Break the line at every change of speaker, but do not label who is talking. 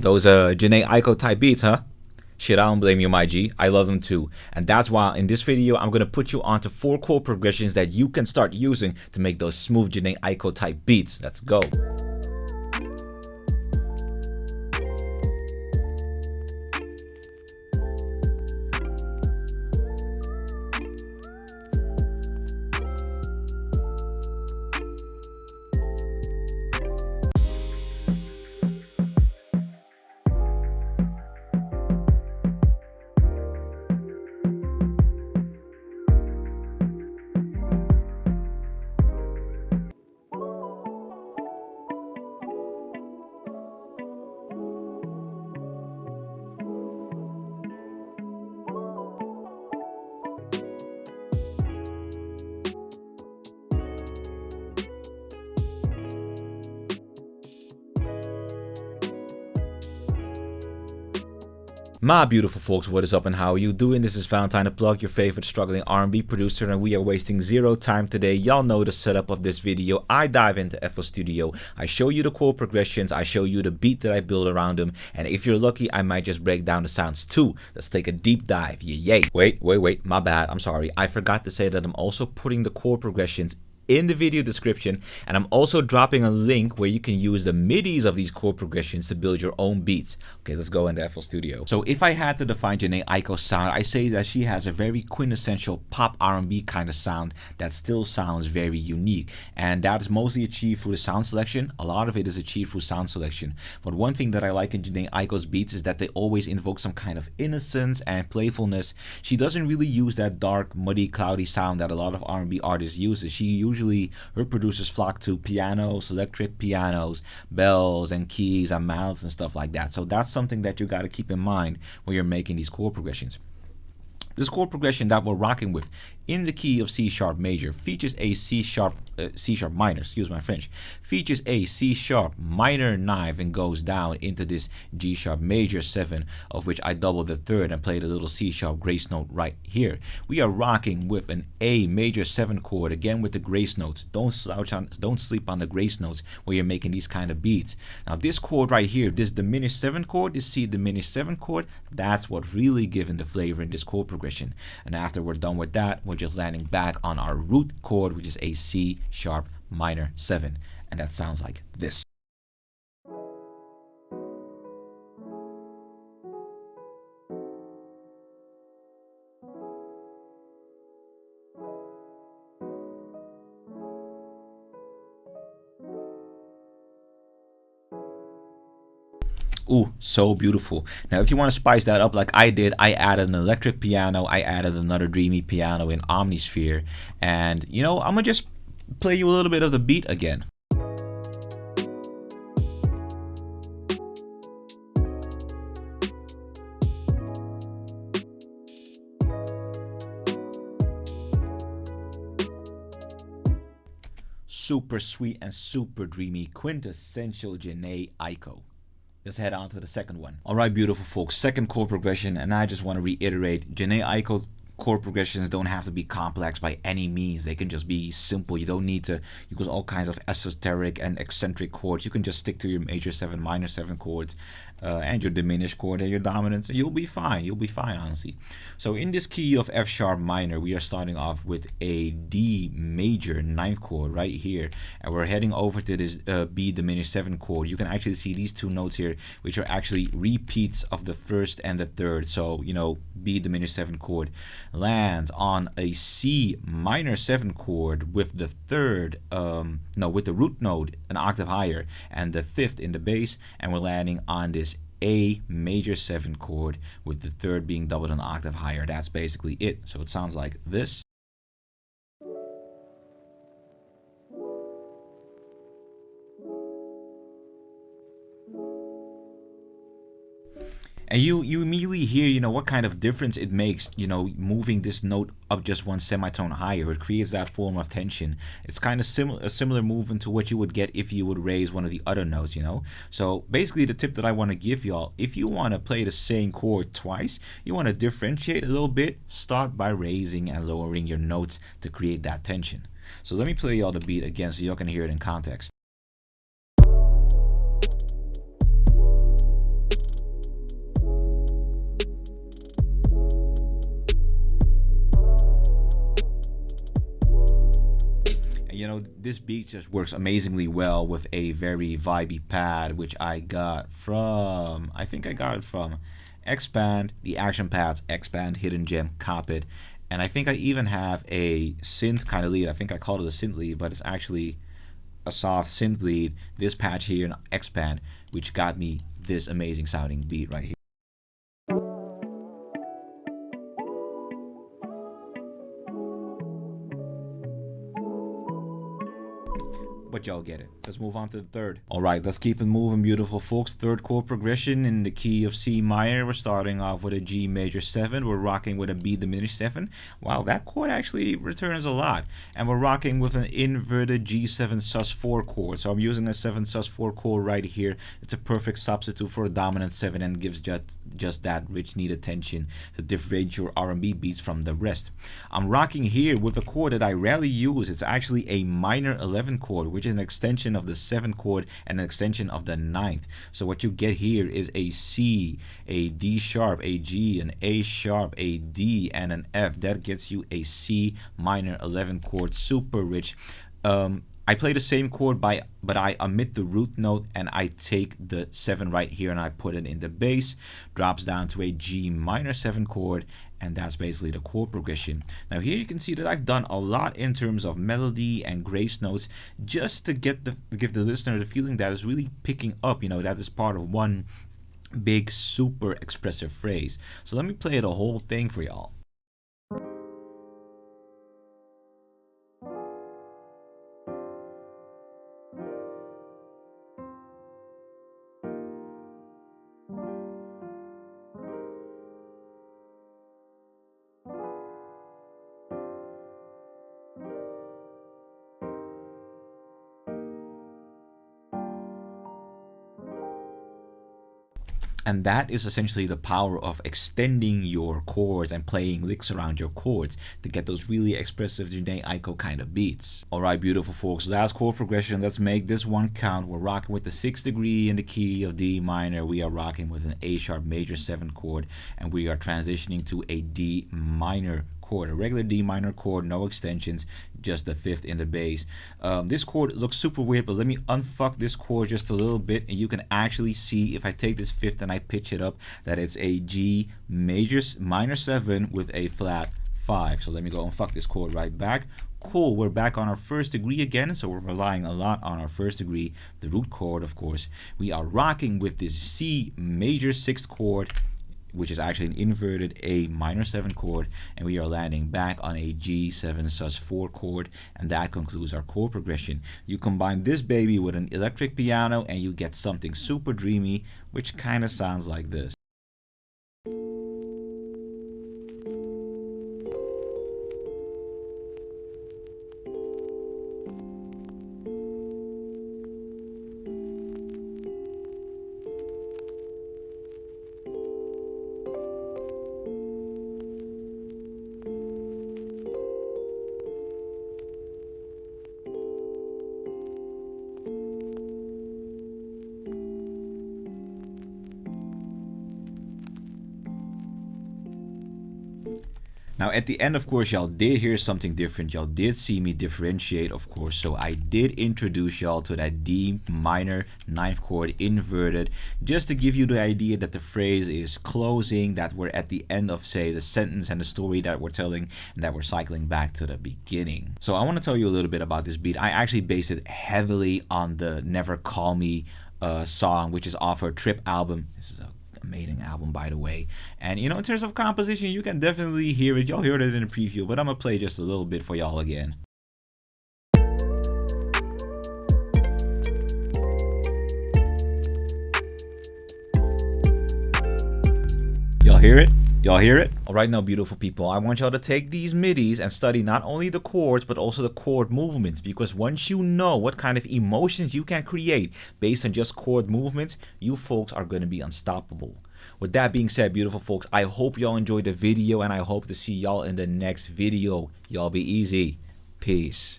Those Jhene Aiko Type Beats, huh? Shit, I don't blame you, my G. I love them too. And that's why in this video, I'm going to put you onto 4 chord progressions that you can start using to make those smooth Jhene Aiko Type beats. Let's go. My beautiful folks, what is up and how are you doing? This is Valentine the Plug, your favorite struggling R&B producer, and we are wasting zero time today. Y'all know the setup of this video. I dive into FL Studio, I show you the chord progressions, I show you the beat that I build around them, and if you're lucky, I might just break down the sounds too. Let's take a deep dive. Yay. Wait, my bad, I'm sorry. I forgot to say that I'm also putting the chord progressions in the video description, and I'm also dropping a link where you can use the MIDIs of these chord progressions to build your own beats. Okay, let's go into FL Studio. So if I had to define Jhene Aiko's sound, I say that she has a very quintessential pop R&B kind of sound that still sounds very unique, and that is mostly achieved through the sound selection. A lot of it is achieved through sound selection, but one thing that I like in Jhene Aiko's beats is that they always invoke some kind of innocence and playfulness. She doesn't really use that dark, muddy, cloudy sound that a lot of R&B artists use. She usually, her producers flock to pianos, electric pianos, bells and keys and mouths and stuff like that. So that's something that you got to keep in mind when you're making these chord progressions. This chord progression that we're rocking with in the key of C sharp major features a C sharp minor, excuse my French, features a C sharp minor 9 and goes down into this G sharp major 7, of which I double the third and play the little C sharp grace note right here. We are rocking with an A major 7 chord, again with the grace notes. Don't sleep on the grace notes when you're making these kind of beats. Now this chord right here, this diminished 7 chord, this C diminished 7 chord, that's what really giving the flavor in this chord progression. And after we're done with that, we're just landing back on our root chord, which is a C sharp minor 7, and that sounds like this. Ooh, so beautiful. Now, if you want to spice that up like I did, I added an electric piano, I added another dreamy piano in Omnisphere, and you know, I'm gonna just play you a little bit of the beat again. Super sweet and super dreamy, quintessential Jhene Aiko. Let's head on to the second one. Alright, beautiful folks, second chord progression, and I just want to reiterate, Jhene Aiko chord progressions don't have to be complex by any means. They can just be simple. You don't need to use all kinds of esoteric and eccentric chords. You can just stick to your major 7, minor 7 chords and your diminished chord and your dominance, and you'll be fine. You'll be fine, honestly. So in this key of F sharp minor, we are starting off with a D major 9th chord right here, and we're heading over to this B diminished 7 chord. You can actually see these two notes here, which are actually repeats of the first and the third. So, you know, B diminished 7 chord lands on a C minor 7 chord with the third, with the root node an octave higher and the 5th in the bass, and we're landing on this A major 7 chord with the third being doubled an octave higher. That's basically it. So it sounds like this. And you immediately hear, you know, what kind of difference it makes, you know, moving this note up just one semitone higher. It creates that form of tension. It's kind of a similar movement to what you would get if you would raise one of the other notes, you know. So basically the tip that I want to give y'all, if you want to play the same chord twice, you want to differentiate a little bit, start by raising and lowering your notes to create that tension. So let me play y'all the beat again so y'all can hear it in context. this beat just works amazingly well with a very vibey pad, which I got from, I think I got it from Expand, the action pads, Expand, Hidden Gem, cop it. And I think I even have a synth kind of lead. I think I called it a synth lead, but it's actually a soft synth lead, this patch here in Expand, which got me this amazing sounding beat right here. But y'all get it. Let's move on to the third. All right, let's keep it moving, beautiful folks. Third chord progression in the key of C minor. We're starting off with a G major 7. We're rocking with a B diminished 7. Wow, that chord actually returns a lot. And we're rocking with an inverted G7 sus4 chord. So I'm using a 7 sus4 chord right here. It's a perfect substitute for a dominant 7 and gives just that rich needed tension to differentiate your R&B beats from the rest. I'm rocking here with a chord that I rarely use. It's actually a minor 11 chord, which is an extension of the 7th chord and an extension of the 9th. So what you get here is a C, a D sharp, a G, an A sharp, a D, and an F. That gets you a C minor 11 chord, super rich. I play the same chord but I omit the root note and I take the 7 right here and I put it in the bass, drops down to a G minor 7 chord, and that's basically the chord progression. Now here you can see that I've done a lot in terms of melody and grace notes just to give the listener the feeling that it's really picking up, you know, that is part of one big super expressive phrase. So let me play the whole thing for y'all. And that is essentially the power of extending your chords and playing licks around your chords to get those really expressive Jhene Aiko kind of beats. Alright, beautiful folks, last chord progression. Let's make this one count. We're rocking with the 6th degree in the key of D minor. We are rocking with an A sharp major 7 chord, and we are transitioning to a D minor chord, a regular D minor chord, no extensions, just the 5th in the bass. This chord looks super weird, but let me unfuck this chord just a little bit and you can actually see, if I take this 5th and I pitch it up, that it's a G major minor 7 with a flat 5. So let me go unfuck this chord right back. Cool, we're back on our 1st degree again, so we're relying a lot on our 1st degree, the root chord of course. We are rocking with this C major 6th chord, which is actually an inverted A minor 7 chord, and we are landing back on a G7 sus4 chord, and that concludes our chord progression. You combine this baby with an electric piano and you get something super dreamy, which kind of sounds like this. Now at the end, of course, y'all did hear something different. Y'all did see me differentiate, of course. So I did introduce y'all to that D minor 9th chord inverted, just to give you the idea that the phrase is closing, that we're at the end of, say, the sentence and the story that we're telling, and that we're cycling back to the beginning. So I want to tell you a little bit about this beat. I actually based it heavily on the Never Call Me song, which is off her Trip album. This is a amazing album, by the way. And you know, in terms of composition, you can definitely hear it. Y'all heard it in the preview, but I'm gonna play just a little bit for y'all again. Y'all hear it? Y'all hear it? Alright, now beautiful people, I want y'all to take these midis and study not only the chords but also the chord movements, because once you know what kind of emotions you can create based on just chord movements, you folks are going to be unstoppable. With that being said, beautiful folks, I hope y'all enjoyed the video and I hope to see y'all in the next video. Y'all be easy. Peace.